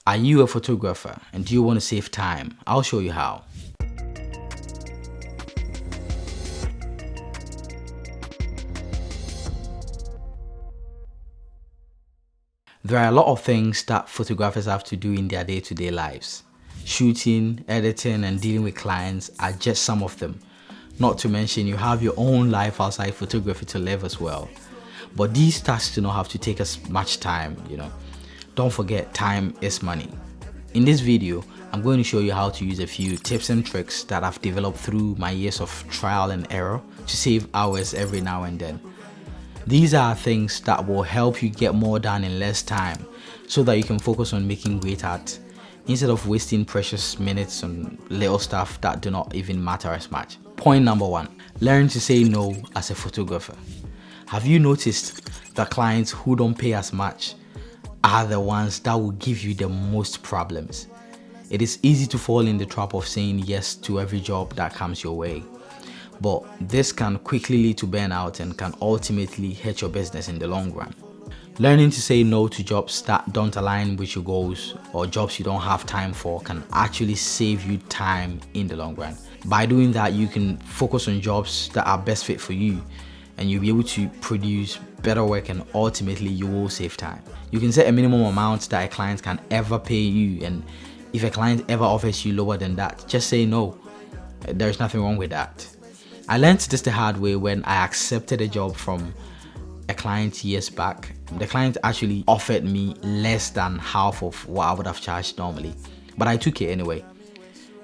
Are you a photographer and do you want to save time? I'll show you how. There are a lot of things that photographers have to do in their day-to-day lives. Shooting, editing, and dealing with clients are just some of them. Not to mention you have your own life outside photography to live as well. But these tasks do not have to take as much time, Don't forget, time is money. In this video, I'm going to show you how to use a few tips and tricks that I've developed through my years of trial and error to save hours every now and then. These are things that will help you get more done in less time so that you can focus on making great art instead of wasting precious minutes on little stuff that do not even matter as much. Point number 1, learn to say no as a photographer. Have you noticed that clients who don't pay as much are the ones that will give you the most problems? It is easy to fall in the trap of saying yes to every job that comes your way. But this can quickly lead to burnout and can ultimately hurt your business in the long run. Learning to say no to jobs that don't align with your goals or jobs you don't have time for can actually save you time in the long run. By doing that, you can focus on jobs that are best fit for you and you'll be able to produce better work, and ultimately you will save time. You can set a minimum amount that a client can ever pay you, and if a client ever offers you lower than that, just say no. There's nothing wrong with that. I learned this the hard way when I accepted a job from a client years back. The client actually offered me less than half of what I would have charged normally, but I took it anyway.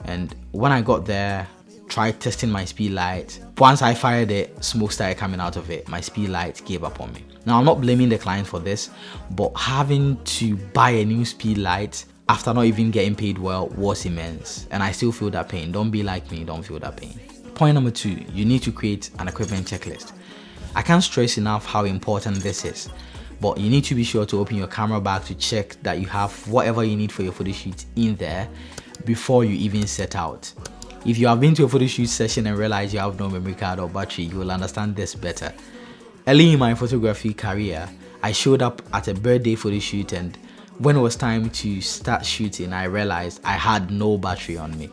And when I got there, tried testing my speed light. Once I fired it, smoke started coming out of it. My speed light gave up on me. Now, I'm not blaming the client for this, but having to buy a new speed light after not even getting paid well was immense, and I still feel that pain. Don't be like me, don't feel that pain. Point number 2, you need to create an equipment checklist. I can't stress enough how important this is, but you need to be sure to open your camera bag to check that you have whatever you need for your photo shoot in there before you even set out. If you have been to a photo shoot session and realize you have no memory card or battery, you will understand this better. Early in my photography career, I showed up at a birthday photo shoot, and when it was time to start shooting, I realized I had no battery on me.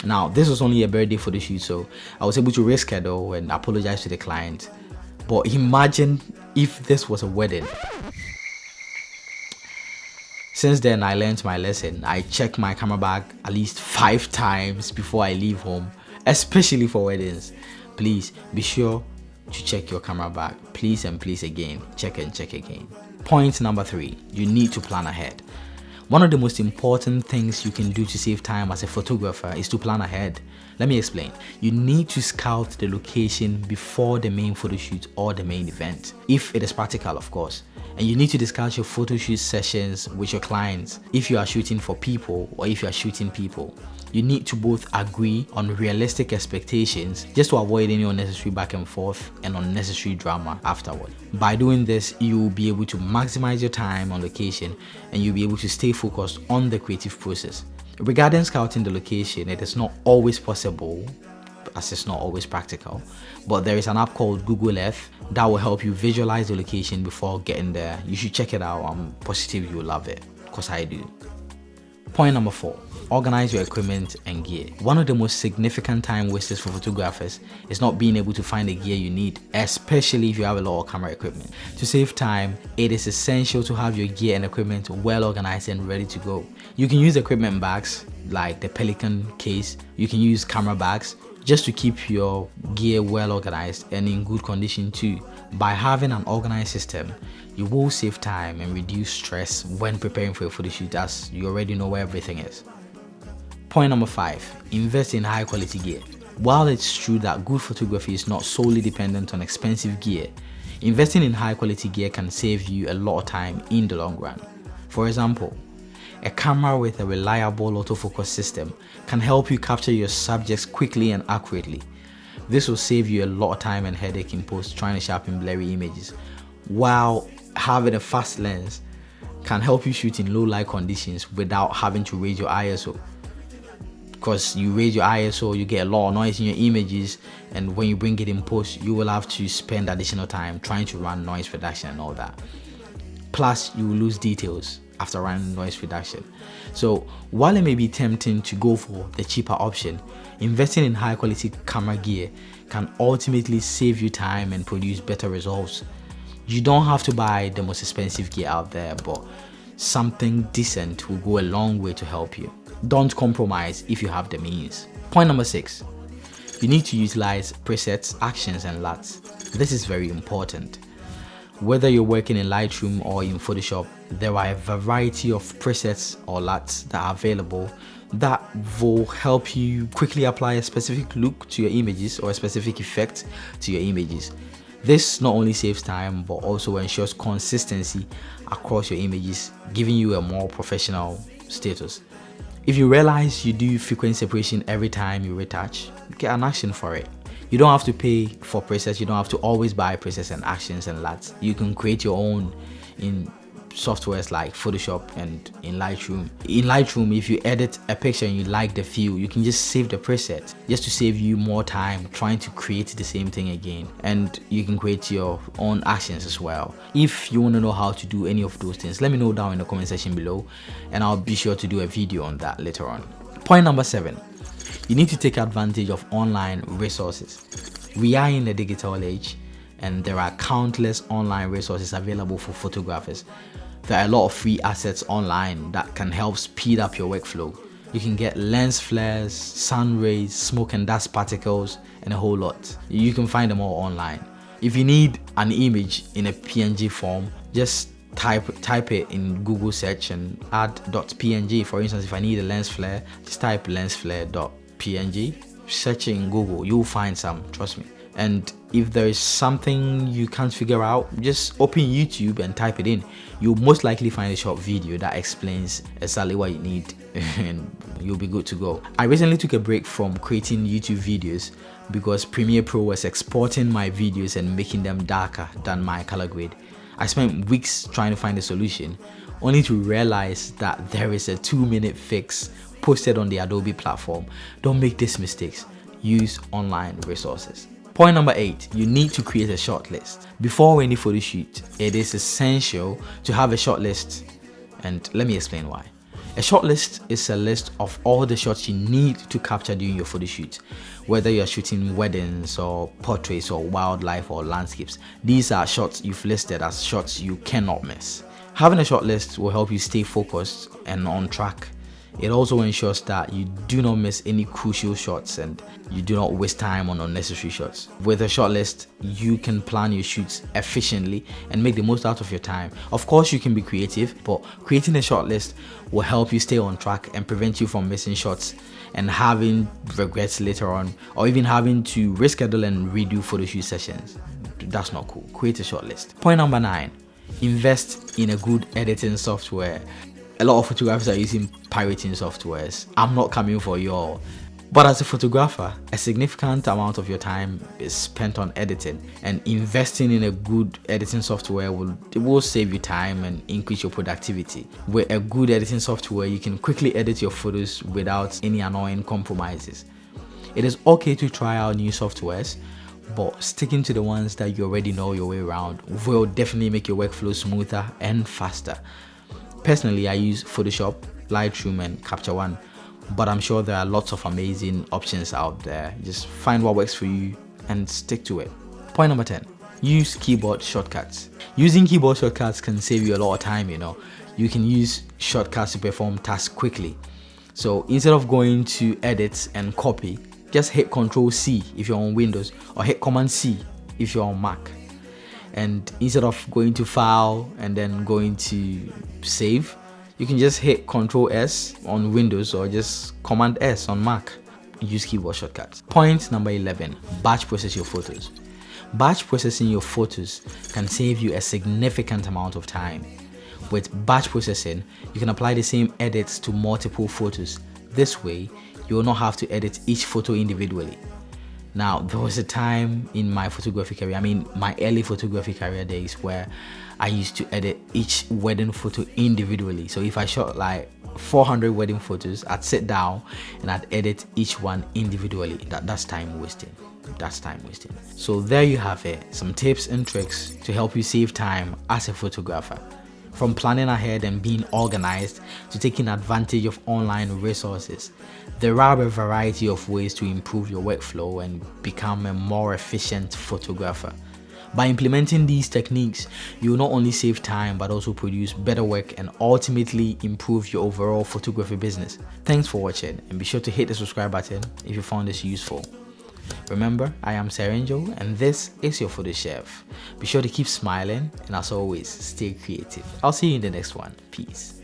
Now, this was only a birthday photo shoot, so I was able to reschedule and apologize to the client. But imagine if this was a wedding. Since then, I learned my lesson. I check my camera bag at least 5 times before I leave home, especially for weddings. Please be sure to check your camera bag. Please and please again, check and check again. Point number 3, you need to plan ahead. One of the most important things you can do to save time as a photographer is to plan ahead. Let me explain. You need to scout the location before the main photo shoot or the main event, if it is practical, of course. And you need to discuss your photo shoot sessions with your clients if you are shooting for people or if you are shooting people. You need to both agree on realistic expectations just to avoid any unnecessary back and forth and unnecessary drama afterward. By doing this, you will be able to maximize your time on location and you'll be able to stay focused on the creative process. Regarding scouting the location, it is not always possible, as it's not always practical, but there is an app called Google Earth that will help you visualize the location before getting there. You should check it out. I'm positive you'll love it, because I do. Point number 4, organize your equipment and gear. One of the most significant time wasters for photographers is not being able to find the gear you need, especially if you have a lot of camera equipment. To save time, it is essential to have your gear and equipment well organized and ready to go. You can use equipment bags like the Pelican case. You can use camera bags just to keep your gear well organized and in good condition too. By having an organized system, you will save time and reduce stress when preparing for a photo shoot, as you already know where everything is. Point number 5, invest in high quality gear. While it's true that good photography is not solely dependent on expensive gear, investing in high quality gear can save you a lot of time in the long run. For example, a camera with a reliable autofocus system can help you capture your subjects quickly and accurately. This will save you a lot of time and headache in post trying to sharpen blurry images, while having a fast lens can help you shoot in low light conditions without having to raise your ISO. Because you raise your ISO, you get a lot of noise in your images, and when you bring it in post, you will have to spend additional time trying to run noise reduction and all that. Plus, you will lose details. after running noise reduction. So while it may be tempting to go for the cheaper option, investing in high quality camera gear can ultimately save you time and produce better results. You don't have to buy the most expensive gear out there, but something decent will go a long way to help you. Don't compromise if you have the means. Point number 6. You need to utilize presets, actions, and LUTs. This is very important. Whether you're working in Lightroom or in Photoshop, there are a variety of presets or LUTs that are available that will help you quickly apply a specific look to your images or a specific effect to your images. This not only saves time but also ensures consistency across your images, giving you a more professional status. If you realize you do frequent separation every time you retouch, get an action for it. You don't have to pay for presets, you don't have to always buy presets and actions and LUTs. You can create your own in softwares like Photoshop and in Lightroom. In Lightroom, if you edit a picture and you like the feel, you can just save the preset just to save you more time trying to create the same thing again. And you can create your own actions as well. If you want to know how to do any of those things, let me know down in the comment section below and I'll be sure to do a video on that later on. Point number 7. You need to take advantage of online resources. We are in the digital age and there are countless online resources available for photographers. There are a lot of free assets online that can help speed up your workflow. You can get lens flares, sun rays, smoke and dust particles, and a whole lot. You can find them all online. If you need an image in a PNG form, just type it in Google search and add .png. For instance, if I need a lens flare, just type lensflare.png. Search it in Google, you'll find some, trust me. And if there is something you can't figure out, just open YouTube and type it in. You'll most likely find a short video that explains exactly what you need and you'll be good to go. I recently took a break from creating YouTube videos because Premiere Pro was exporting my videos and making them darker than my color grade. I spent weeks trying to find a solution, only to realize that there is a 2-minute fix posted on the Adobe platform. Don't make these mistakes. Use online resources. Point number 8, you need to create a shortlist. Before any photo shoot, it is essential to have a shortlist, and let me explain why. A shortlist is a list of all the shots you need to capture during your photo shoot. Whether you're shooting weddings or portraits or wildlife or landscapes, these are shots you've listed as shots you cannot miss. Having a shortlist will help you stay focused and on track. It also ensures that you do not miss any crucial shots and you do not waste time on unnecessary shots. With a short list, you can plan your shoots efficiently and make the most out of your time. Of course, you can be creative, but creating a short list will help you stay on track and prevent you from missing shots and having regrets later on, or even having to reschedule and redo photo shoot sessions. That's not cool. Create a short list. Point number 9, invest in a good editing software. A lot of photographers are using pirating softwares. I'm not coming for you all. But as a photographer, a significant amount of your time is spent on editing, and investing in a good editing software will save you time and increase your productivity. With a good editing software, you can quickly edit your photos without any annoying compromises. It is okay to try out new softwares, but sticking to the ones that you already know your way around will definitely make your workflow smoother and faster. Personally, I use Photoshop, Lightroom, and Capture One, but I'm sure there are lots of amazing options out there. Just find what works for you and stick to it. Point number 10, use keyboard shortcuts. Using keyboard shortcuts can save you a lot of time, You can use shortcuts to perform tasks quickly. So instead of going to edit and copy, just hit Ctrl+C if you're on Windows or hit Command+C if you're on Mac. And instead of going to file and then going to save, you can just hit Ctrl+S on Windows or just Command+S on Mac. Use keyboard shortcuts. Point number 11, batch process your photos. Batch processing your photos can save you a significant amount of time. With batch processing, you can apply the same edits to multiple photos. This way, you will not have to edit each photo individually. Now, there was a time in my photography career, my early photography career days, where I used to edit each wedding photo individually. So if I shot like 400 wedding photos, I'd sit down and I'd edit each one individually. That's time wasting. So there you have it, some tips and tricks to help you save time as a photographer. From planning ahead and being organized to taking advantage of online resources, there are a variety of ways to improve your workflow and become a more efficient photographer. By implementing these techniques, you will not only save time but also produce better work and ultimately improve your overall photography business. Thanks for watching, and be sure to hit the subscribe button if you found this useful. Remember, I am Serenjo and this is your Photo Chef. Be sure to keep smiling and as always, stay creative. I'll see you in the next one. Peace.